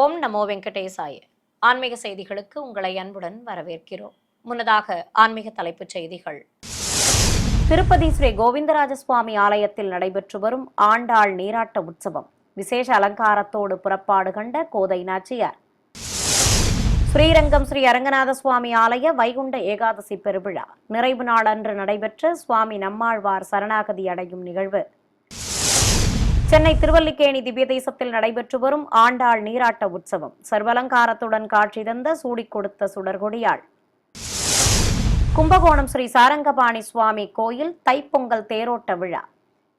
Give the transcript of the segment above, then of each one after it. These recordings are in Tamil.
ஓம் நமோ வெங்கடேசாய. ஆன்மீக செய்திகளுக்கு உங்களை அன்புடன் வரவேற்கிறோம். முன்னதாக ஆன்மீக தலைப்புச் செய்திகள். திருப்பதி ஸ்ரீ கோவிந்தராஜ சுவாமி ஆலயத்தில் நடைபெற்று வரும் ஆண்டாள் நீராட்ட உற்சவம் விசேஷ அலங்காரத்தோடு புறப்பாடு கண்ட கோதை நாச்சியார். ஸ்ரீரங்கம் ஸ்ரீ அரங்கநாத சுவாமி ஆலய வைகுண்ட ஏகாதசி பெருவிழா நிறைவு நாளன்று நடைபெற்ற சுவாமி நம்மாழ்வார் சரணாகதி அடையும் நிகழ்வு. சென்னை திருவல்லிக்கேணி திவ்ய தேசத்தில் நடைபெற்று வரும் ஆண்டாள் நீராட்ட உற்சவம் சர்வலங்காரத்துடன் காட்சி தந்த சூடிக் கொடுத்த சுடர்கொடியாள். கும்பகோணம் ஸ்ரீ சாரங்கபாணி சுவாமி கோயில் தைப்பொங்கல் தேரோட்ட விழா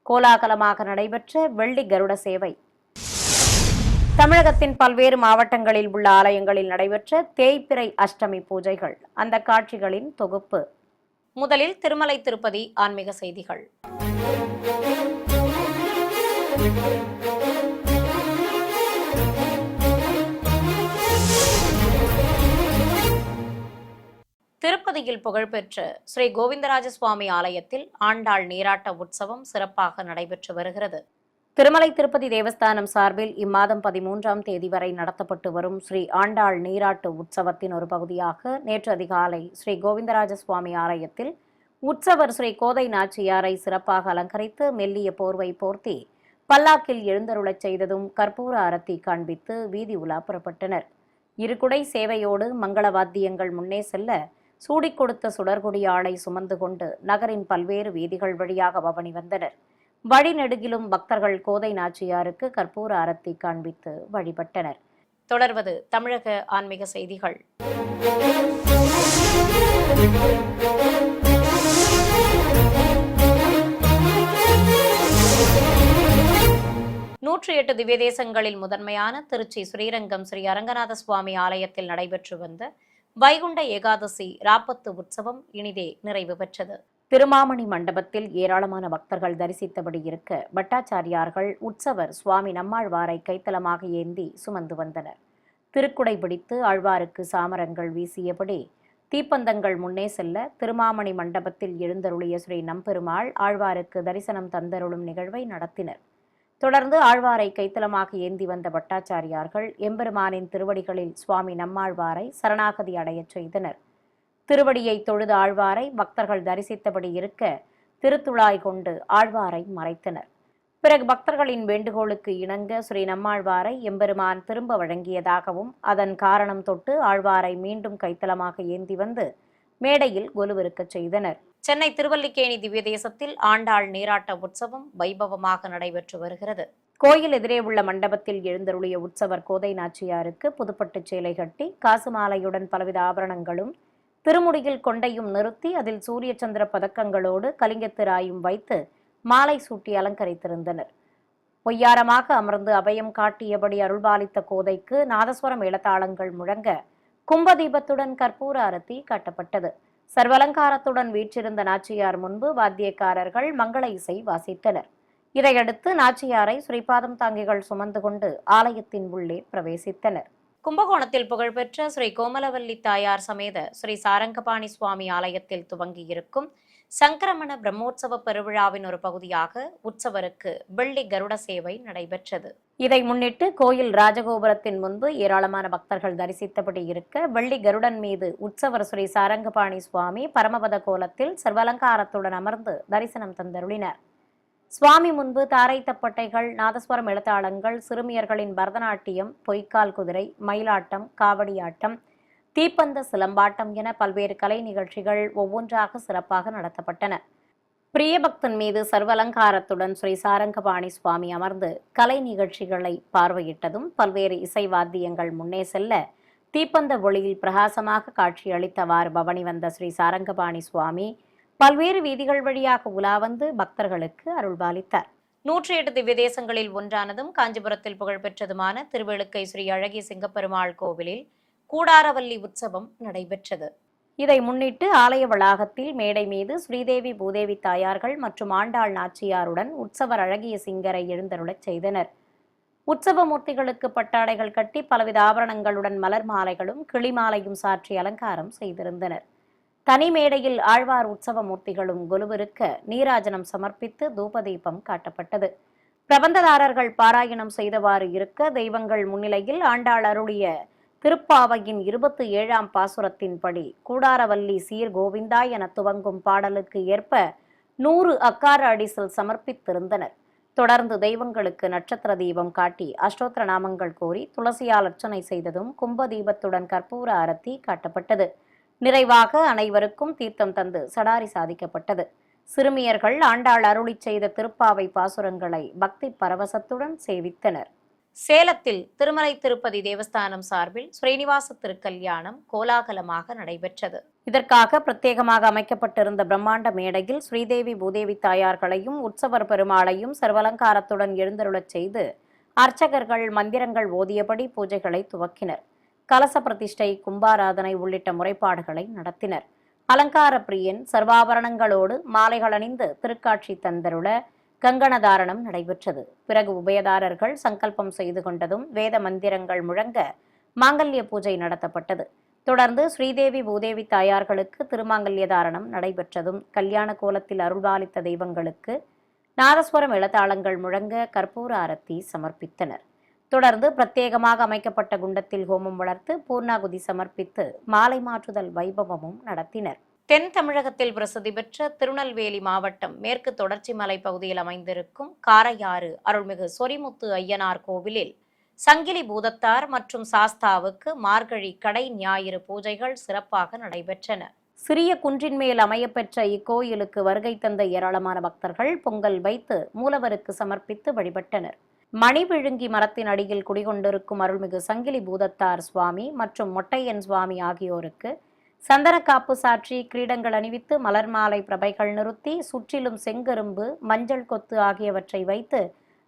கோலாகலமாக நடைபெற்ற வெள்ளி கருட சேவை. தமிழகத்தின் பல்வேறு மாவட்டங்களில் உள்ள ஆலயங்களில் நடைபெற்ற தேய்பிறை அஷ்டமி பூஜைகள், அந்த காட்சிகளின் தொகுப்பு. முதலில் திருமலை திருப்பதி ஆன்மீக செய்திகள். திருப்பதியில் புகழ்பெற்ற ஸ்ரீ கோவிந்தராஜ சுவாமி ஆலயத்தில் ஆண்டாள் நீராட்ட உற்சவம் சிறப்பாக நடைபெற்று வருகிறது. திருமலை திருப்பதி தேவஸ்தானம் சார்பில் இம்மாதம் 13ஆம் தேதி வரை நடத்தப்பட்டு வரும் ஸ்ரீ ஆண்டாள் நீராட்டு உற்சவத்தின் ஒரு பகுதியாக நேற்று அதிகாலை ஸ்ரீ கோவிந்தராஜ சுவாமி ஆலயத்தில் உற்சவர் ஸ்ரீ கோதை நாச்சியாரை சிறப்பாக அலங்கரித்து மெல்லிய போர்வை போர்த்தி பல்லாக்கில் எழுந்தருளச் செய்ததும் கற்பூர அரத்தி காண்பித்து வீதி உலா புறப்பட்டனர். இருகுடை சேவையோடு மங்கள வாத்தியங்கள் முன்னே செல்ல சூடிக் கொடுத்த சுடர்கொடி ஆளை சுமந்து கொண்டு நகரின் பல்வேறு வீதிகள் வழியாக பவனி வந்தனர். வழிநெடுகிலும் பக்தர்கள் கோதை நாச்சியாருக்கு கற்பூர அரத்தி காண்பித்து வழிபட்டனர். தொடர்வது தமிழக ஆன்மீக செய்திகள். 108 திவ்ய தேசங்களில் முதன்மையான திருச்சி ஸ்ரீரங்கம் ஸ்ரீ அரங்கநாத சுவாமி ஆலயத்தில் நடைபெற்று வந்த வைகுண்ட ஏகாதசி ராப்பத்து உற்சவம் இனிதே நிறைவு பெற்றது. திருமாமணி மண்டபத்தில் ஏராளமான பக்தர்கள் தரிசித்தபடி இருக்க பட்டாச்சாரியார்கள் உற்சவர் சுவாமி நம்மாழ்வாரை கைத்தலமாக ஏந்தி சுமந்து வந்தனர். திருக்குடை பிடித்து ஆழ்வாருக்கு சாமரங்கள் வீசியபடி தீப்பந்தங்கள் முன்னே செல்ல திருமாமணி மண்டபத்தில் எழுந்தருளிய ஸ்ரீ நம்பெருமாள் ஆழ்வாருக்கு தரிசனம் தந்தருளும் நிகழ்வை நடத்தினர். தொடர்ந்து ஆழ்வாரை கைத்தலமாக ஏந்தி வந்த பட்டாச்சாரியார்கள் எம்பெருமானின் திருவடிகளில் சுவாமி நம்மாழ்வாரை சரணாகதி அடையச் செய்தனர். திருவடியை தொழுது ஆழ்வாரை பக்தர்கள் தரிசித்தபடி இருக்க திருத்துழாய் கொண்டு ஆழ்வாரை மறைத்தனர். பிறகு பக்தர்களின் வேண்டுகோளுக்கு இணங்க ஸ்ரீ நம்மாழ்வாரை எம்பெருமான் திரும்ப வழங்கியதாகவும் அதன் காரணம் தொட்டு ஆழ்வாரை மீண்டும் கைத்தலமாக ஏந்தி வந்து மேடையில் கொலுவிருக்கச் செய்தனர். சென்னை திருவல்லிக்கேணி திவ்ய தேசத்தில் ஆண்டாள் நீராட்ட உற்சவம் வைபவமாக நடைபெற்று வருகிறது. கோயில் எதிரே உள்ள மண்டபத்தில் எழுந்தருளிய உற்சவர் கோதை நாச்சியாருக்கு புதுப்பட்டு சேலை கட்டி காசு மாலையுடன் பலவித ஆபரணங்களும் திருமுடியில் கொண்டையும் நிறுத்தி அதில் சூரிய சந்திர பதக்கங்களோடு கலிங்கத்திராயும் வைத்து மாலை சூட்டி அலங்கரித்திருந்தனர். பொய்யாரமாக அமர்ந்து அபயம் காட்டியபடி அருள்பாலித்த கோதைக்கு நாதஸ்வரம் இளத்தாளங்கள் முழங்க கும்பதீபத்துடன் கற்பூர அரத்தி காட்டப்பட்டது. சர்வலங்காரத்துடன் வீற்றிருந்த நாச்சியார் முன்பு வாத்தியக்காரர்கள் மங்கள இசை வாசித்தனர். இதையடுத்து நாச்சியாரை ஸ்ரீபாதம் தாங்கிகள் சுமந்து கொண்டு ஆலயத்தின் உள்ளே பிரவேசித்தனர். கும்பகோணத்தில் புகழ்பெற்ற ஸ்ரீ கோமலவல்லி தாயார் சமேத ஸ்ரீ சாரங்கபாணி சுவாமி ஆலயத்தில் துவங்கியிருக்கும் சங்கரமண பிரம்மோற்சவ பெருவிழாவின் ஒரு பகுதியாக உற்சவருக்கு வெள்ளி கருட சேவை நடைபெற்றது. இதை முன்னிட்டு கோயில் ராஜகோபுரத்தின் முன்பு ஏராளமான பக்தர்கள் தரிசித்தபடி இருக்க வெள்ளி கருடன் மீது உற்சவர் ஸ்ரீ சாரங்கபாணி சுவாமி பரமபத கோலத்தில் சர்வலங்காரத்துடன் அமர்ந்து தரிசனம் தந்தருளினர். சுவாமி முன்பு தாரை தப்பட்டைகள், நாதஸ்வரம் எழுத்தாளங்கள், சிறுமியர்களின் பரதநாட்டியம், பொய்க்கால் குதிரை, மயிலாட்டம், காவடியாட்டம், தீப்பந்த சிலம்பாட்டம் என பல்வேறு கலை நிகழ்ச்சிகள் ஒவ்வொன்றாக சிறப்பாக நடத்தப்பட்டன. பிரியபக்தன் மீது சர்வலங்காரத்துடன் ஸ்ரீ சாரங்கபாணி சுவாமி அமர்ந்து கலை நிகழ்ச்சிகளை பார்வையிட்டதும் பல்வேறு இசை வாத்தியங்கள் முன்னே செல்ல தீப்பந்த ஒளியில் பிரகாசமாக காட்சியளித்தவாறு பவனி வந்த ஸ்ரீ சாரங்கபாணி சுவாமி பல்வேறு வீதிகள் வழியாக உலா வந்து பக்தர்களுக்கு அருள்பாலித்தார். 108 திவ்ய தேசங்களில் ஒன்றானதும் காஞ்சிபுரத்தில் புகழ்பெற்றதுமான திருவெழுக்கை ஸ்ரீ அழகிய சிங்கப்பெருமாள் கோவிலில் கூடாரவல்லி உற்சவம் நடைபெற்றது. இதை முன்னிட்டு ஆலய வளாகத்தில் மேடை மீது ஸ்ரீதேவி பூதேவி தாயார்கள் மற்றும் ஆண்டாள் நாச்சியாருடன் உற்சவர் அழகிய சிங்கரை எழுந்தருளச் செய்தனர். உற்சவ மூர்த்திகளுக்கு பட்டாடைகள் கட்டி பலவித ஆபரணங்களுடன் மலர் மாலைகளும் கிளிமாலையும் சாற்றி அலங்காரம் செய்திருந்தனர். தனி மேடையில் ஆழ்வார் உற்சவ மூர்த்திகளும் கொலுவிருக்க நீராஜனம் சமர்ப்பித்து தூபதீபம் காட்டப்பட்டது. பிரபந்ததாரர்கள் பாராயணம் செய்தவாறு இருக்க தெய்வங்கள் முன்னிலையில் ஆண்டாள் அருளிய திருப்பாவையின் 27ஆம் பாசுரத்தின்படி கூடாரவல்லி சீர் கோவிந்தா என துவங்கும் பாடலுக்கு ஏற்ப 100 அக்கார அடிசல் சமர்ப்பித்திருந்தனர். தொடர்ந்து தெய்வங்களுக்கு நட்சத்திர தீபம் காட்டி அஷ்டோத்திர நாமங்கள் கோரி துளசியால் அர்ச்சனை செய்ததும் கும்ப தீபத்துடன் கற்பூர ஆரத்தி காட்டப்பட்டது. நிறைவாக அனைவருக்கும் தீர்த்தம் தந்து சடாரி சாதிக்கப்பட்டது. சிறுமியர்கள் ஆண்டாள் அருளி செய்த திருப்பாவை பாசுரங்களை பக்தி பரவசத்துடன் சேவித்தனர். சேலத்தில் திருமலை திருப்பதி தேவஸ்தானம் சார்பில் ஸ்ரீனிவாச திருக்கல்யாணம் கோலாகலமாக நடைபெற்றது. இதற்காக பிரத்யேகமாக அமைக்கப்பட்டிருந்த பிரம்மாண்ட மேடையில் ஸ்ரீதேவி பூதேவி தாயார்களையும் உற்சவர் பெருமாளையும் சர்வலங்காரத்துடன் எழுந்தருளச் செய்து அர்ச்சகர்கள் மந்திரங்கள் ஓதியபடி பூஜைகளை துவக்கினர். கலச பிரதிஷ்டை, கும்பாராதனை உள்ளிட்ட முறைப்பாடுகளை நடத்தினர். அலங்கார பிரியன் சர்வாபரணங்களோடு மாலைகள் அணிந்து திருக்காட்சி தந்தருள கங்கணதாரணம் நடைபெற்றது. பிறகு உபயதாரர்கள் சங்கல்பம் செய்து கொண்டதும் வேத மந்திரங்கள் முழங்க மாங்கல்ய பூஜை நடத்தப்பட்டது. தொடர்ந்து ஸ்ரீதேவி பூதேவி தாயார்களுக்கு திருமாங்கல்ய தாரணம் நடைபெற்றதும் கல்யாண கோலத்தில் அருள்பாலித்த தெய்வங்களுக்கு நாதஸ்வரம் இளதாளங்கள் முழங்க கற்பூர ஆரத்தி சமர்ப்பித்தனர். தொடர்ந்து பிரத்யேகமாக அமைக்கப்பட்ட குண்டத்தில் ஹோமம் வளர்த்து பூர்ணாகுதி சமர்ப்பித்து மாலை மாற்றுதல் வைபவமும் நடத்தினர். தென் தமிழகத்தில் பிரசித்தி பெற்ற திருநெல்வேலி மாவட்டம் மேற்கு தொடர்ச்சி மலை பகுதியில் அமைந்திருக்கும் காரையாறு அருள்மிகு சொரிமுத்து ஐயனார் கோவிலில் சங்கிலி பூதத்தார் மற்றும் சாஸ்தாவுக்கு மார்கழி கடை ஞாயிறு பூஜைகள் சிறப்பாக நடைபெற்றன. சிறிய குன்றின் மேல் அமையப்பெற்ற இக்கோயிலுக்கு வருகை தந்த ஏராளமான பக்தர்கள் பொங்கல் வைத்து மூலவருக்கு சமர்ப்பித்து வழிபட்டனர். மணி விழுங்கி மரத்தின் அடியில் குடிகொண்டிருக்கும் அருள்மிகு சங்கிலி பூதத்தார் சுவாமி மற்றும் மொட்டையன் சுவாமி ஆகியோருக்கு சந்தன காப்பு சாற்றி கிரீடங்கள் அணிவித்து மலர் மாலை பிரபைகள் நிறுத்தி சுற்றிலும் செங்கரும்பு, மஞ்சள் கொத்து ஆகியவற்றை வைத்து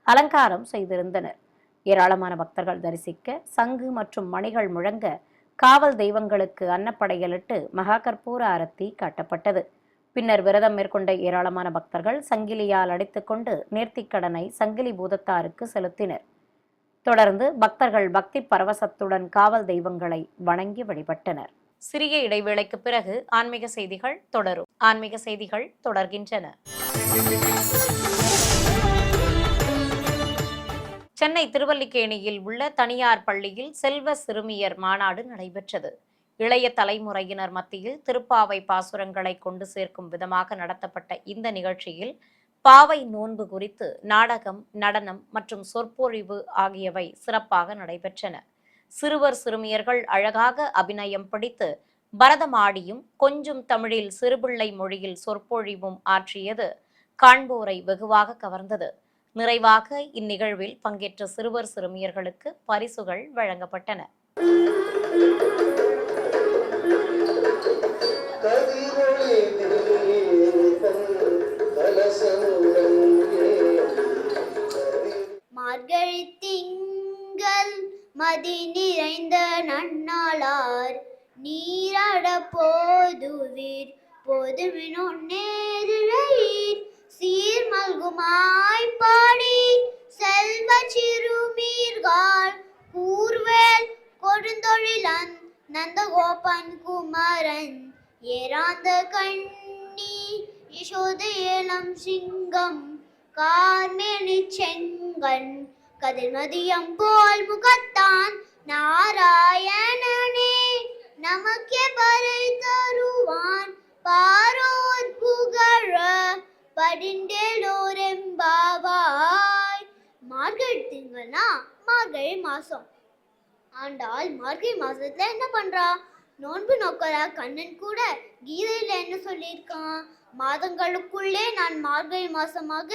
அலங்காரம் செய்திருந்தனர். ஏராளமான பக்தர்கள் தரிசிக்க சங்கு மற்றும் மணிகள் முழங்க காவல் தெய்வங்களுக்கு அன்னப்படையலிட்டு மகா கற்பூர ஆரத்தி காட்டப்பட்டது. பின்னர் விரதம் மேற்கொண்ட ஏராளமான பக்தர்கள் சங்கிலியால் அடித்துக்கொண்டு நேர்த்திக்கடனை சங்கிலி பூதத்தாருக்கு செலுத்தினர். தொடர்ந்து பக்தர்கள் பக்தி பரவசத்துடன் காவல் தெய்வங்களை வணங்கி வழிபட்டனர். சிறிய இடைவேளைக்கு பிறகு ஆன்மீக செய்திகள் தொடரும். ஆன்மீக செய்திகள் தொடர்கின்றன. சென்னை திருவல்லிக்கேணியில் உள்ள தனியார் பள்ளியில் செல்வ சிறுமியர் மாநாடு நடைபெற்றது. இளைய தலைமுறையினர் மத்தியில் திருப்பாவை பாசுரங்களை கொண்டு சேர்க்கும் விதமாக நடத்தப்பட்ட இந்த நிகழ்ச்சியில் பாவை நோன்பு குறித்து நாடகம், நடனம் மற்றும் சொற்பொழிவு ஆகியவை சிறப்பாக நடைபெற்றன. சிறுவர் சிறுமியர்கள் அழகாக அபிநயம் படித்து பரதமாடியும் கொஞ்சும் தமிழில் சிறுபிள்ளை மொழியில் சொற்பொழிவும் ஆற்றியது காண்போரை வெகுவாக கவர்ந்தது. நிறைவாக இந்நிகழ்வில் பங்கேற்ற சிறுவர் சிறுமியர்களுக்கு பரிசுகள் வழங்கப்பட்டன. மார்கழி திங்கள் மதி நிறைந்த நன்னாளார் நீராட போதுவீர் போதுமினொன்னேரிழையீர் சீர் மல்குமாய் பாடி செல்வ சிறுமீர்கால் கூர்வேல் கொடுந்தொழிலன் நந்தகோபன் குமரன் ஏராந்த கண்ணி யசோத ஏலம் சிங்கம் கார்மேனி செங்கன் கதிர்மதியம் போல் முகத்தான் நாராயணனே நமக்கே பறை தருவான் பாரோர் புகழ படிண்டேலோரெம்பாவாய். மார்கழி திங்கள்னா மார்கழி மாசம். ஆண்டாள் மார்கழி மாசத்துல என்ன பண்றா? நோன்பு நோக்கறா. கண்ணன் கூட கீதையில என்ன சொல்லியிருக்கான்? மாதங்களுக்குள்ளே நான் மார்கழி மாசமாக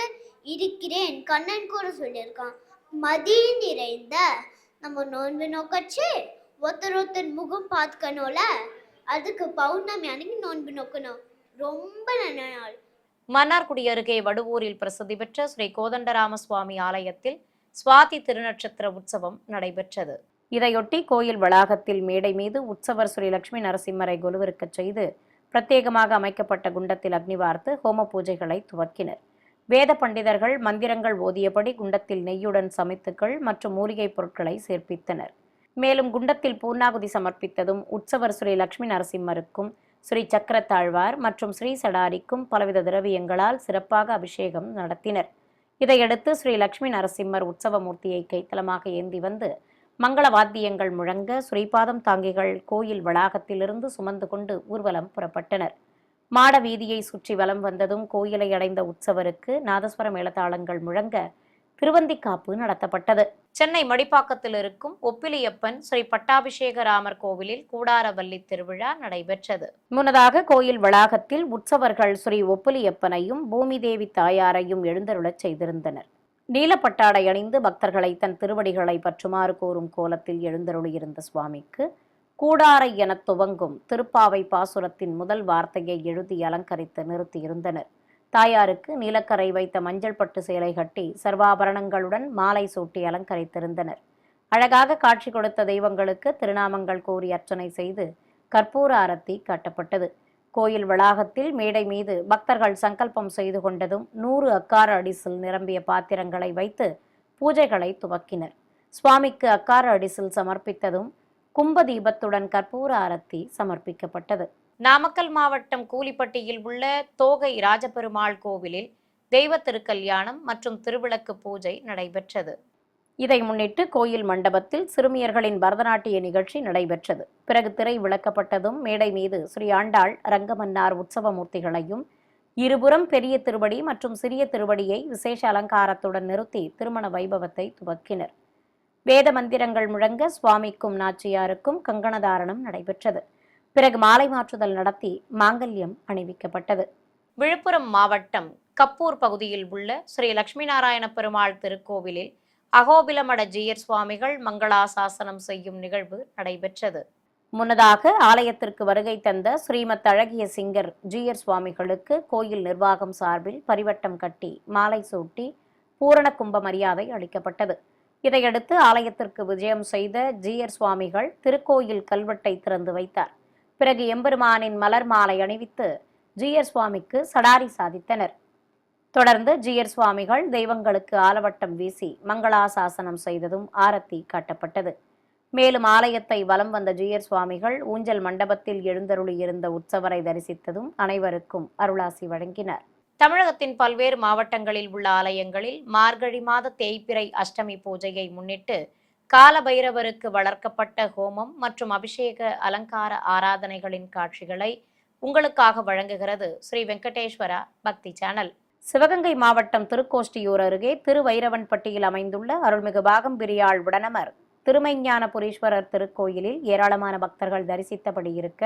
இருக்கிறேன் கண்ணன் கூட சொல்லியிருக்கான். மதி நிறைந்த நம்ம நோன்பு நோக்கச்சு ஒருத்தர் முகம் பார்க்கணும்ல, அதுக்கு பௌர்ணமி அன்னைக்கு நோன்பு நோக்கணும். ரொம்ப நல்ல நாள். மன்னார்குடி அருகே வடுவூரில் பிரசித்தி பெற்ற ஸ்ரீ கோதண்டராம சுவாமி ஆலயத்தில் சுவாதி திருநட்சத்திர உற்சவம் நடைபெற்றது. இதையொட்டி கோயில் வளாகத்தில் மேடை மீது உற்சவர் ஸ்ரீ லட்சுமி நரசிம்மரை கொலுவிருக்கச் செய்து பிரத்யேகமாக அமைக்கப்பட்ட குண்டத்தில் அக்னி வார்த்து ஹோம பூஜைகளை துவக்கினர். வேத பண்டிதர்கள் மந்திரங்கள் ஓதியபடி குண்டத்தில் நெய்யுடன் சமைத்துக்கள் மற்றும் மூலிகை பொருட்களை சேர்ப்பித்தனர். மேலும் குண்டத்தில் பூர்ணாகுதி சமர்ப்பித்ததும் உற்சவர் ஸ்ரீ லட்சுமி நரசிம்மருக்கும் ஸ்ரீ சக்கரத்தாழ்வார் மற்றும் ஸ்ரீ சடாரிக்கும் பலவித திரவியங்களால் சிறப்பாக அபிஷேகம் நடத்தினர். இதையடுத்து ஸ்ரீ லட்சுமி நரசிம்மர் உற்சவமூர்த்தியை கைத்தலமாக ஏந்தி வந்து மங்கள வாத்தியங்கள் முழங்க ஸ்ரீபாதம் தாங்கிகள் கோயில் வளாகத்திலிருந்து சுமந்து கொண்டு ஊர்வலம் புறப்பட்டனர். மாட வீதியை சுற்றி வலம் வந்ததும் கோயிலை அடைந்த உற்சவருக்கு நாதஸ்வர மேளதாளங்கள் முழங்க திருவந்திக்காப்பு நடத்தப்பட்டது. சென்னை மடிப்பாக்கத்தில் இருக்கும் ஒப்பிலியப்பன் ஸ்ரீ பட்டாபிஷேக ராமர் கோவிலில் கூடாரவல்லி திருவிழா நடைபெற்றது. முன்னதாக கோயில் வளாகத்தில் உற்சவர்கள் ஸ்ரீ ஒப்பிலியப்பனையும் பூமி தேவி தாயாரையும் எழுந்தருளச் செய்திருந்தனர். நீலப்பட்டாடை அணிந்து பக்தர்களை தன் திருவடிகளை பற்றுமாறு கோரும் கோலத்தில் எழுந்தருளியிருந்த சுவாமிக்கு கூடாரை என துவங்கும் திருப்பாவை பாசுரத்தின் முதல் வார்த்தையை எழுதி அலங்கரித்து நிறுத்தியிருந்தனர். தாயாருக்கு நீலக்கரை வைத்த மஞ்சள் பட்டு சேலை கட்டி சர்வாபரணங்களுடன் மாலை சூட்டி அலங்கரித்திருந்தனர். அழகாக காட்சி கொடுத்த தெய்வங்களுக்கு திருநாமங்கள் கூறி அர்ச்சனை செய்து கற்பூர ஆரத்தி காட்டப்பட்டது. கோயில் வளாகத்தில் மேடை மீது பக்தர்கள் சங்கல்பம் செய்து கொண்டதும் 100 அக்கார அடிசில் நிரம்பிய பாத்திரங்களை வைத்து பூஜைகளை துவக்கினர். சுவாமிக்கு அக்கார அடிசில் சமர்ப்பித்ததும் கும்ப தீபத்துடன் கற்பூர ஆரத்தி சமர்ப்பிக்கப்பட்டது. நாமக்கல் மாவட்டம் கூலிப்பட்டியில் உள்ள தோகை ராஜபெருமாள் கோவிலில் தெய்வ திருக்கல்யாணம் மற்றும் திருவிளக்கு பூஜை நடைபெற்றது. இதை முன்னிட்டு கோயில் மண்டபத்தில் சிறுமியர்களின் பரதநாட்டிய நிகழ்ச்சி நடைபெற்றது. பிறகு திரை விளக்கப்பட்டதும் மேடை மீது ஸ்ரீ ஆண்டாள் ரங்கமன்னார் உற்சவமூர்த்திகளையும் இருபுறம் பெரிய திருவடி மற்றும் சிறிய திருவடியை விசேஷ அலங்காரத்துடன் நிறுத்தி திருமண வைபவத்தை துவக்கினர். வேத மந்திரங்கள் முழங்க சுவாமிக்கும் நாச்சியாருக்கும் கங்கணதாரணம் நடைபெற்றது. பிறகு மாலை மாற்றுதல் நடத்தி மாங்கல்யம் அணிவிக்கப்பட்டது. விழுப்புரம் மாவட்டம் கப்பூர் பகுதியில் உள்ள ஸ்ரீ லட்சுமி நாராயண பெருமாள் திருக்கோவிலில் அகோபிலமட ஜீயர் சுவாமிகள் மங்களாசாசனம் செய்யும் நிகழ்வு நடைபெற்றது. முன்னதாக ஆலயத்திற்கு வருகை தந்த ஸ்ரீமத் அழகிய சிங்கர் ஜீயர் சுவாமிகளுக்கு கோயில் நிர்வாகம் சார்பில் பரிவட்டம் கட்டி மாலை சூட்டி பூரண கும்ப மரியாதை அளிக்கப்பட்டது. இதையடுத்து ஆலயத்திற்கு விஜயம் செய்த ஜீயர் சுவாமிகள் திருக்கோயில் கல்வெட்டை திறந்து வைத்தார். பிறகு எம்பெருமானின் மலர் மாலை அணிவித்து ஜீயர் சுவாமிக்கு சடாரி சாதித்தனர். தொடர்ந்து ஜீயர் சுவாமிகள் தெய்வங்களுக்கு ஆலவட்டம் வீசி மங்களாசாசனம் செய்ததும் ஆரத்தி காட்டப்பட்டது. மேலும் ஆலயத்தை வலம் வந்த ஜீயர் சுவாமிகள் ஊஞ்சல் மண்டபத்தில் எழுந்தருளியிருந்த உற்சவரை தரிசித்ததும் அனைவருக்கும் அருளாசி வழங்கினார். தமிழகத்தின் பல்வேறு மாவட்டங்களில் உள்ள ஆலயங்களில் மார்கழி மாத தேய்பிறை அஷ்டமி பூஜையை முன்னிட்டு காலபைரவருக்கு வளர்க்கப்பட்ட ஹோமம் மற்றும் அபிஷேக அலங்கார ஆராதனைகளின் காட்சிகளை உங்களுக்காக வழங்குகிறது ஸ்ரீ வெங்கடேஸ்வரா பக்தி சேனல். சிவகங்கை மாவட்டம் திருக்கோஷ்டியூர் அருகே திருவைரவன்பட்டியில் அமைந்துள்ள அருள்மிகு பாகம்பிரியாள் உடனமர் திருமைஞானபுரீஸ்வரர் திருக்கோயிலில் ஏராளமான பக்தர்கள் தரிசித்தபடி இருக்க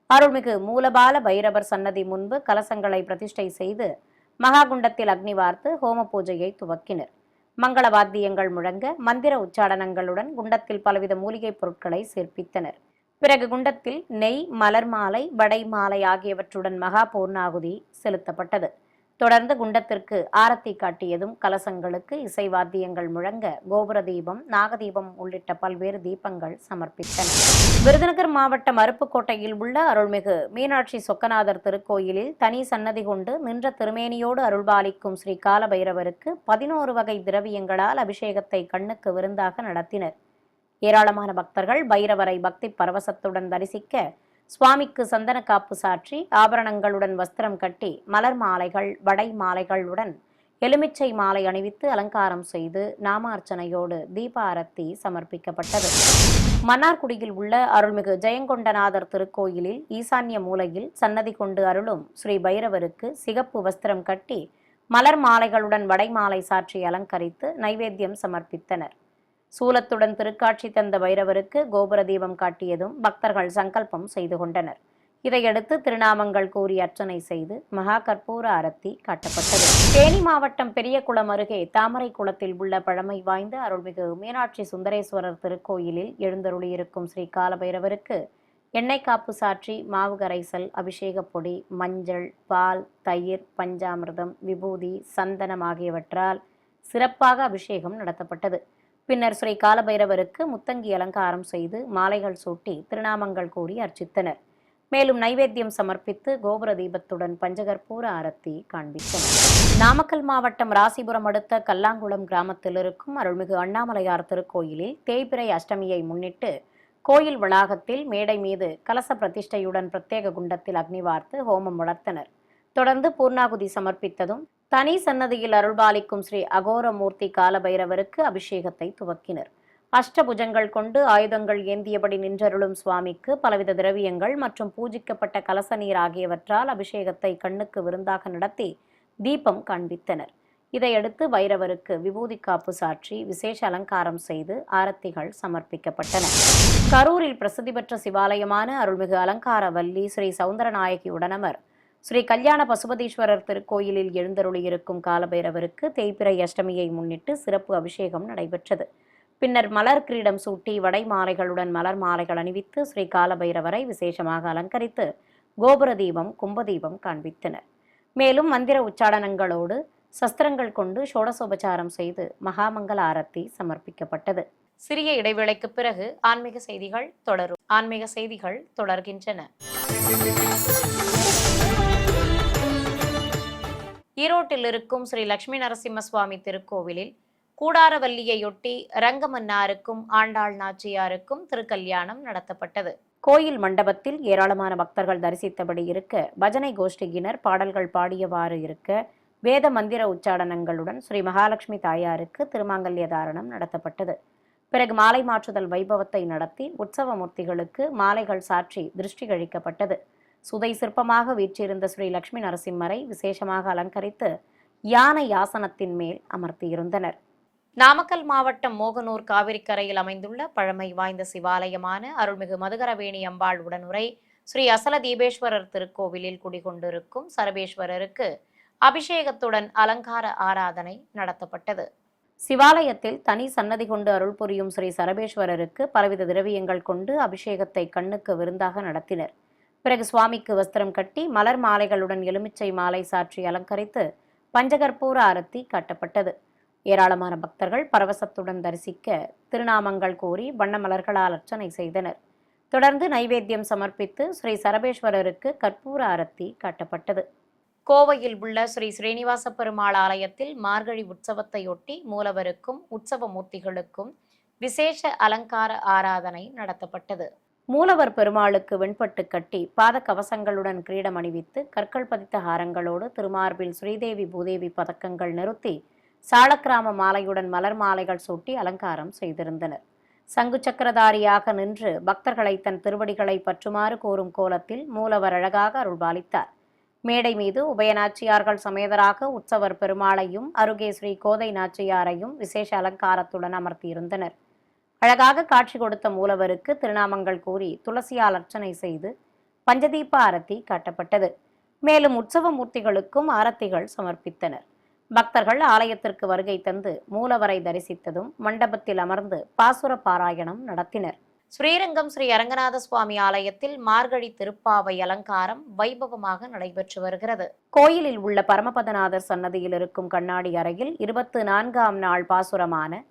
அருள்மிகு மூலபால பைரவர் சன்னதி முன்பு கலசங்களை பிரதிஷ்டை செய்து மகாகுண்டத்தில் அக்னி வார்த்து ஹோம பூஜையை துவக்கினர். மங்கள வாத்தியங்கள் முழங்க மந்திர உச்சாடனங்களுடன் குண்டத்தில் பலவித மூலிகைப் பொருட்களை சேர்ப்பித்தனர். பிறகு குண்டத்தில் நெய், மலர் மாலை, வடை மாலை ஆகியவற்றுடன் மகா பூர்ணாகுதி செலுத்தப்பட்டது. தொடர்ந்து குண்டத்திற்கு ஆரத்தி காட்டியதும் கலசங்களுக்கு இசை வாத்தியங்கள் முழங்க கோபுர தீபம், நாகதீபம் உள்ளிட்ட பல்வேறு தீபங்கள் சமர்ப்பித்தன. விருதுநகர் மாவட்டம் அருப்புக்கோட்டையில் உள்ள அருள்மிகு மீனாட்சி சொக்கநாதர் திருக்கோயிலில் தனி சன்னதி கொண்டு நின்ற திருமேனியோடு அருள்பாலிக்கும் ஸ்ரீ காலபைரவருக்கு 11 வகை திரவியங்களால் அபிஷேகத்தை கண்ணுக்கு விருந்தாக நடத்தினர். ஏராளமான பக்தர்கள் பைரவரை பக்தி பரவசத்துடன் தரிசிக்க சுவாமிக்கு சந்தன காப்பு சாற்றி ஆபரணங்களுடன் வஸ்திரம் கட்டி மலர் மாலைகள், வடை மாலைகளுடன் எலுமிச்சை மாலை அணிவித்து அலங்காரம் செய்து நாமார்ச்சனையோடு தீபாரத்தி சமர்ப்பிக்கப்பட்டது. மன்னார்குடியில் உள்ள அருள்மிகு ஜெயங்கொண்டநாதர் திருக்கோயிலில் ஈசான்ய மூலையில் சன்னதி கொண்டு அருளும் ஸ்ரீ பைரவருக்கு சிகப்பு வஸ்திரம் கட்டி மலர் மாலைகளுடன் வடை மாலை சாற்றி அலங்கரித்து நைவேத்தியம் சமர்ப்பித்தனர். சூலத்துடன் திருக்காட்சி தந்த பைரவருக்கு கோபுர தீபம் காட்டியதும் பக்தர்கள் சங்கல்பம் செய்து கொண்டனர். இதையடுத்து திருநாமங்கள் கூறி அர்ச்சனை செய்து மகா கற்பூர ஆரத்தி காட்டப்பட்டது. தேனி மாவட்டம் பெரியகுளம் அருகே தாமரை குளத்தில் உள்ள பழமை வாய்ந்த அருள்மிகு மீனாட்சி சுந்தரேஸ்வரர் திருக்கோயிலில் எழுந்தருளியிருக்கும் ஸ்ரீ காலபைரவருக்கு எண்ணெய் காப்பு சாற்றி மாவு கரைசல், அபிஷேக பொடி, மஞ்சள், பால், தயிர், பஞ்சாமிர்தம், விபூதி, சந்தனம் ஆகியவற்றால் சிறப்பாக அபிஷேகம் நடத்தப்பட்டது. பின்னர் ஸ்ரீ காலபைரவருக்கு முத்தங்கி அலங்காரம் செய்து மாலைகள் சூட்டி திருநாமங்கள் கூறி அர்ச்சித்தனர். மேலும் நைவேத்தியம் சமர்ப்பித்து கோபுர தீபத்துடன் பஞ்சகற்பூர ஆரத்தி காண்பித்தனர். நாமக்கல் மாவட்டம் ராசிபுரம் அடுத்த கல்லாங்குளம் கிராமத்தில் இருக்கும் அருள்மிகு அண்ணாமலையார் திருக்கோயிலில் தேய்பிறை அஷ்டமியை முன்னிட்டு கோயில் வளாகத்தில் மேடை மீது கலச பிரதிஷ்டையுடன் பிரத்யேக குண்டத்தில் அக்னி வார்த்து ஹோமம் வளர்த்தனர். தொடர்ந்து பூர்ணாகுதி சமர்ப்பித்ததும் தனி சன்னதியில் அருள்பாலிக்கும் ஸ்ரீ அகோரமூர்த்தி காலபைரவருக்கு அபிஷேகத்தை துவக்கினர். அஷ்டபுஜங்கள் கொண்டு ஆயுதங்கள் ஏந்தியபடி நின்றருளும் சுவாமிக்கு பலவித திரவியங்கள் மற்றும் பூஜிக்கப்பட்ட கலச நீர் ஆகியவற்றால் அபிஷேகத்தை கண்ணுக்கு விருந்தாக நடத்தி தீபம் காண்பித்தனர். இதையடுத்து பைரவருக்கு விபூதி காப்பு சாற்றி விசேஷ அலங்காரம் செய்து ஆரத்திகள் சமர்ப்பிக்கப்பட்டன. கரூரில் பிரசித்தி பெற்ற சிவாலயமான அருள்மிகு அலங்காரவல்லி ஸ்ரீ சவுந்தரநாயகி உடனமர் ஸ்ரீ கல்யாண பசுபதீஸ்வரர் திருக்கோயிலில் எழுந்தருளியிருக்கும் காலபைரவருக்கு தேய்பிறை அஷ்டமியை முன்னிட்டு சிறப்பு அபிஷேகம் நடைபெற்றது. பின்னர் மலர் கிரீடம் சூட்டி வடை மாலைகளுடன் மலர் மாலைகள் அணிவித்து ஸ்ரீ காலபைரவரை விசேஷமாக அலங்கரித்து கோபுர தீபம் கும்பதீபம் காண்பித்தனர். மேலும் மந்திர உச்சாடனங்களோடு சஸ்திரங்கள் கொண்டு ஷோடசோபச்சாரம் செய்து மகாமங்கல ஆரத்தி சமர்ப்பிக்கப்பட்டது. சிறிய இடைவேளைக்கு பிறகு ஆன்மீக செய்திகள் தொடரும். ஆன்மீக செய்திகள் தொடர்கின்றன. ஈரோட்டில் இருக்கும் ஸ்ரீ லட்சுமி நரசிம்ம சுவாமி திருக்கோவிலில் கூடாரவல்லியையொட்டி ரங்கமன்னாருக்கும் ஆண்டாள் நாச்சியாருக்கும் திருக்கல்யாணம் நடத்தப்பட்டது. கோயில் மண்டபத்தில் ஏராளமான பக்தர்கள் தரிசித்தபடி இருக்க, பஜனை கோஷ்டியினர் பாடல்கள் பாடியவாறு இருக்க, வேத மந்திர உச்சாடனங்களுடன் ஸ்ரீ மகாலட்சுமி தாயாருக்கு திருமாங்கல்ய தாரணம் நடத்தப்பட்டது. பிறகு மாலை மாற்றுதல் வைபவத்தை நடத்தி உற்சவ மூர்த்திகளுக்கு மாலைகள் சாற்றி திருஷ்டி கழிக்கப்பட்டது. சுதை சிற்பமாக வீற்றிருந்த ஸ்ரீ லட்சுமி நரசிம்மரை விசேஷமாக அலங்கரித்து யானை யாசனத்தின் மேல் அமர்த்தியிருந்தனர். நாமக்கல் மாவட்டம் மோகனூர் காவிரிக்கரையில் அமைந்துள்ள பழமை வாய்ந்த சிவாலயமான அருள்மிகு மதுகரவேணி அம்பாள் உடனுரை ஸ்ரீ அசல தீபேஸ்வரர் திருக்கோவிலில் குடிகொண்டிருக்கும் சரபேஸ்வரருக்கு அபிஷேகத்துடன் அலங்கார ஆராதனை நடத்தப்பட்டது. சிவாலயத்தில் தனி சன்னதி கொண்டு அருள் புரியும் ஸ்ரீ சரபேஸ்வரருக்கு பலவித திரவியங்கள் கொண்டு அபிஷேகத்தை கண்ணுக்கு விருந்தாக நடத்தினர். பிறகு சுவாமிக்கு வஸ்திரம் கட்டி மலர் மாலைகளுடன் எலுமிச்சை மாலை சாற்றி அலங்கரித்து பஞ்சகற்பூர ஆரத்தி காட்டப்பட்டது. ஏராளமான பக்தர்கள் பரவசத்துடன் தரிசிக்க திருநாமங்கள் கூறி வண்ண மலர்களால் அர்ச்சனை செய்தனர். தொடர்ந்து நைவேத்தியம் சமர்ப்பித்து ஸ்ரீ சரபேஸ்வரருக்கு கற்பூர ஆரத்தி காட்டப்பட்டது. கோவையில் உள்ள ஸ்ரீ ஸ்ரீனிவாச பெருமாள் ஆலயத்தில் மார்கழி உற்சவத்தையொட்டி மூலவருக்கும் உற்சவ மூர்த்திகளுக்கும் விசேஷ அலங்கார ஆராதனை நடத்தப்பட்டது. மூலவர் பெருமாளுக்கு வெண்பட்டு கட்டி பாத கவசங்களுடன் கிரீடம் அணிவித்து கற்கள் பதித்த ஹாரங்களோடு திருமார்பில் ஸ்ரீதேவி பூதேவி பதக்கங்கள் நிறுத்தி சாலக்கிராம மாலையுடன் மலர் மாலைகள் சூட்டி அலங்காரம் செய்திருந்தனர். சங்கு சக்கரதாரியாக நின்று பக்தர்களை தன் திருவடிகளை பற்றுமாறு கோரும் கோலத்தில் மூலவர் அழகாக அருள்பாலித்தார். மேடை மீது உபயநாச்சியார்கள் சமேதராக உற்சவர் பெருமாளையும் அருகே ஸ்ரீ கோதை நாச்சியாரையும் விசேஷ அலங்காரத்துடன் அமர்த்தியிருந்தனர். அழகாக காட்சி கொடுத்த மூலவருக்கு திருநாமங்கள் கூறி துளசியால் அர்ச்சனை செய்து பஞ்சதீப ஆரத்தி காட்டப்பட்டது. மேலும் உற்சவ மூர்த்திகளுக்கும் ஆரத்திகள் சமர்ப்பித்தனர். பக்தர்கள் ஆலயத்திற்கு வருகை தந்து மூலவரை தரிசித்ததும் மண்டபத்தில் அமர்ந்து பாசுர பாராயணம் நடத்தினர். ஸ்ரீரங்கம் ஸ்ரீ அரங்கநாத சுவாமி ஆலயத்தில் மார்கழி திருப்பாவை அலங்காரம் வைபவமாக நடைபெற்று வருகிறது. கோயிலில் உள்ள பரமபதநாதர் சன்னதியில் இருக்கும் கண்ணாடி அறையில் 24ஆம் நாள் பாசுரமான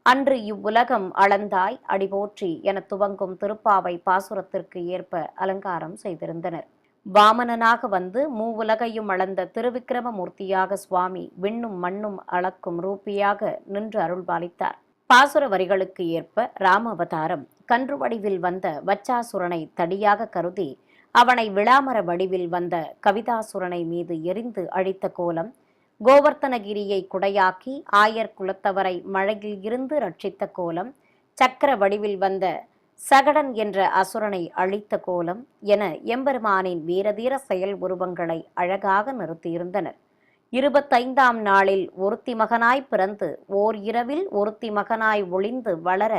அன்று இவ்வுலகம் அளந்தாய் அடிபோற்றி என துவங்கும் திருப்பாவை பாசுரத்திற்கு ஏற்ப அலங்காரம் செய்திருந்தனர். வாமனனாக வந்து மூவுலகையும் அளந்த திருவிக்கிரம மூர்த்தியாக சுவாமி விண்ணும் மண்ணும் அளக்கும் ரூபியாக நின்று அருள்பாலித்தார். பாசுர வரிகளுக்கு ஏற்ப ராம அவதாரம் கன்று வடிவில் வந்த வச்சாசுரனை தடியாக கருதி அவனை விளாமர வடிவில் வந்த கவிதாசுரனை மீது எரிந்து அழித்த கோலம், கோவர்த்தனகிரியை குடையாக்கி ஆயர் குலத்தவரை மழையில் இருந்து ரட்சித்த கோலம், சக்கர வடிவில் வந்த சகடன் என்ற அசுரனை அழித்த கோலம் என எம்பெருமானின் வீரதீர செயல் உருவங்களை அழகாக நிறுத்தியிருந்தனர். 25ஆம் நாளில் ஒருத்தி மகனாய் பிறந்து ஓர் இரவில் ஒருத்தி மகனாய் ஒளிந்து வளர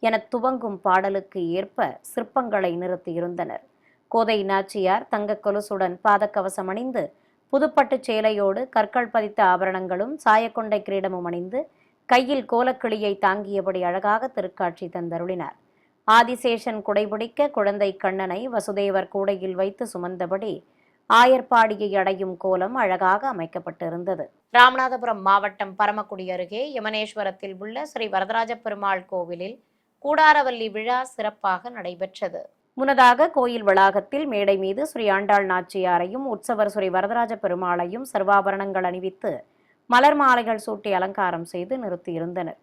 என துவங்கும் பாடலுக்கு ஏற்ப சிற்பங்களை நிறுத்தியிருந்தனர். கோதை நாச்சியார் தங்க கொலுசுடன் பாதக்கவசம் அணிந்து புதுப்பட்டு சேலையோடு கற்கள் பதித்த ஆபரணங்களும் சாயக்கொண்டை கிரீடமும் அணிந்து கையில் கோலக்கிளியை தாங்கியபடி அழகாக திருக்காட்சி தந்தருளினார். ஆதிசேஷன் குடைபிடிக்க குழந்தை கண்ணனை வசுதேவர் கூடையில் வைத்து சுமந்தபடி ஆயர்பாடியை அடையும் கோலம் அழகாக அமைக்கப்பட்டிருந்தது. ராமநாதபுரம் மாவட்டம் பரமக்குடி அருகே யமனேஸ்வரத்தில் உள்ள ஸ்ரீ வரதராஜ பெருமாள் கோவிலில் கூடாரவல்லி விழா சிறப்பாக நடைபெற்றது. முன்னதாக கோயில் வளாகத்தில் மேடை மீது ஸ்ரீ ஆண்டாள் நாச்சியாரையும் உற்சவர் ஸ்ரீ வரதராஜ பெருமாளையும் சர்வாபரணங்கள் அணிவித்து மலர் மாலைகள் சூட்டி அலங்காரம் செய்து நிறுத்தியிருந்தனர்.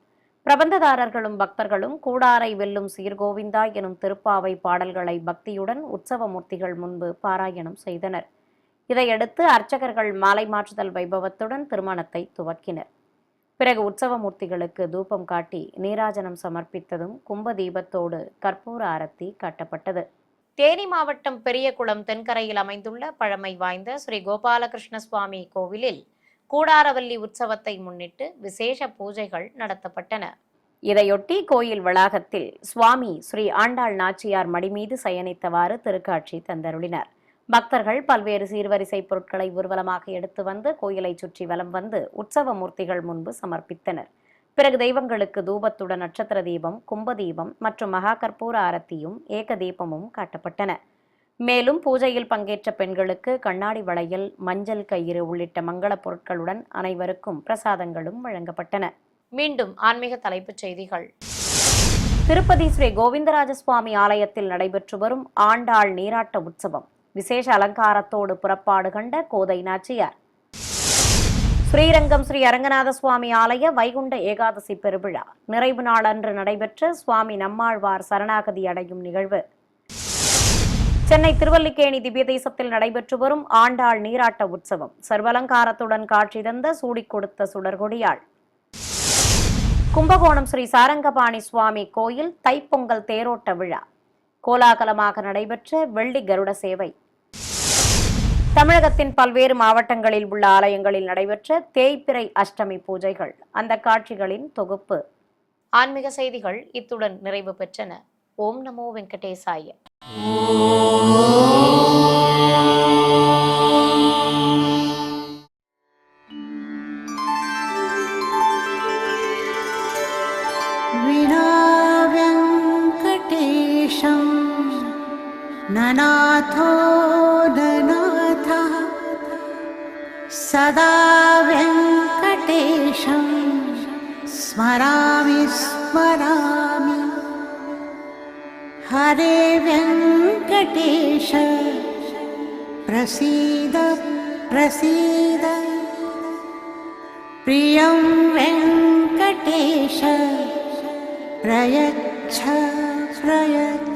பிரபந்ததாரர்களும் பக்தர்களும் கூடாரை வெல்லும் சீர்கோவிந்தா எனும் திருப்பாவை பாடல்களை பக்தியுடன் உற்சவ மூர்த்திகள் முன்பு பாராயணம் செய்தனர். இதையடுத்து அர்ச்சகர்கள் மாலை மாற்றுதல் வைபவத்துடன் திருமணத்தை துவக்கினர். பிறகு உற்சவமூர்த்திகளுக்கு தூபம் காட்டி நீராஜனம் சமர்ப்பித்ததும் கும்ப தீபத்தோடு கற்பூர ஆரத்தி காட்டப்பட்டது. தேனி மாவட்டம் பெரியகுளம் தென்கரையில் அமைந்துள்ள பழமை வாய்ந்த ஸ்ரீ கோபாலகிருஷ்ண சுவாமி கோவிலில் கூடாரவல்லி உற்சவத்தை முன்னிட்டு விசேஷ பூஜைகள் நடத்தப்பட்டன. இதையொட்டி கோயில் வளாகத்தில் சுவாமி ஸ்ரீ ஆண்டாள் நாச்சியார் மடிமீது சயனித்தவாறு திருக்காட்சி தந்தருளினார். பக்தர்கள் பல்வேறு சீர்வரிசை பொருட்களை ஊர்வலமாக எடுத்து வந்து கோயிலை சுற்றி வலம் வந்து உற்சவ மூர்த்திகள் முன்பு சமர்ப்பித்தனர். பிறகு தெய்வங்களுக்கு தூபத்துடன் நட்சத்திர தீபம், கும்ப தீபம் மற்றும் மகா கற்பூர ஆரத்தியும் ஏக தீபமும் காட்டப்பட்டன. மேலும் பூஜையில் பங்கேற்ற பெண்களுக்கு கண்ணாடி வளையல், மஞ்சள் கயிறு உள்ளிட்ட மங்கள பொருட்களுடன் அனைவருக்கும் பிரசாதங்களும் வழங்கப்பட்டன. மீண்டும் ஆன்மீக தலைப்புச் செய்திகள். திருப்பதி ஸ்ரீ கோவிந்தராஜ சுவாமி ஆலயத்தில் நடைபெற்று வரும் ஆண்டாள் நீராட்ட உற்சவம் விசேஷ அலங்காரத்தோடு புறப்பாடு கண்ட கோதை நாச்சியார். ஸ்ரீரங்கம் ஸ்ரீ அரங்கநாத சுவாமி ஆலய வைகுண்ட ஏகாதசி பெருவிழா நிறைவு நாளன்று நடைபெற்ற சுவாமி நம்மாழ்வார் சரணாகதி அடையும் நிகழ்வு. சென்னை திருவல்லிக்கேணி திவ்ய தேசத்தில் நடைபெற்று வரும் ஆண்டாள் நீராட்ட உற்சவம் சர்வலங்காரத்துடன் காட்சி தந்த சூடிக் கொடுத்த சுடர்கொடியாள். கும்பகோணம் ஸ்ரீ சாரங்கபாணி சுவாமி கோயில் தைப்பொங்கல் தேரோட்ட விழா கோலாகலமாக நடைபெற்ற வெள்ளி கருட சேவை. தமிழகத்தின் பல்வேறு மாவட்டங்களில் உள்ள ஆலயங்களில் நடைபெற்ற தேய்பிறை அஷ்டமி பூஜைகள், அந்த காட்சிகளின் தொகுப்பு. ஆன்மீக செய்திகள் இத்துடன் நிறைவு பெற்றன. ஓம் நமோ வெங்கடேசாய. ननाथो ननाथः सदा वेङ्कटेशं स्मरामि स्मरामि. हरे वेङ्कटेश प्रसीद प्रसीद. प्रियं वेङ्कटेश प्रयच्छ प्रयच्छ.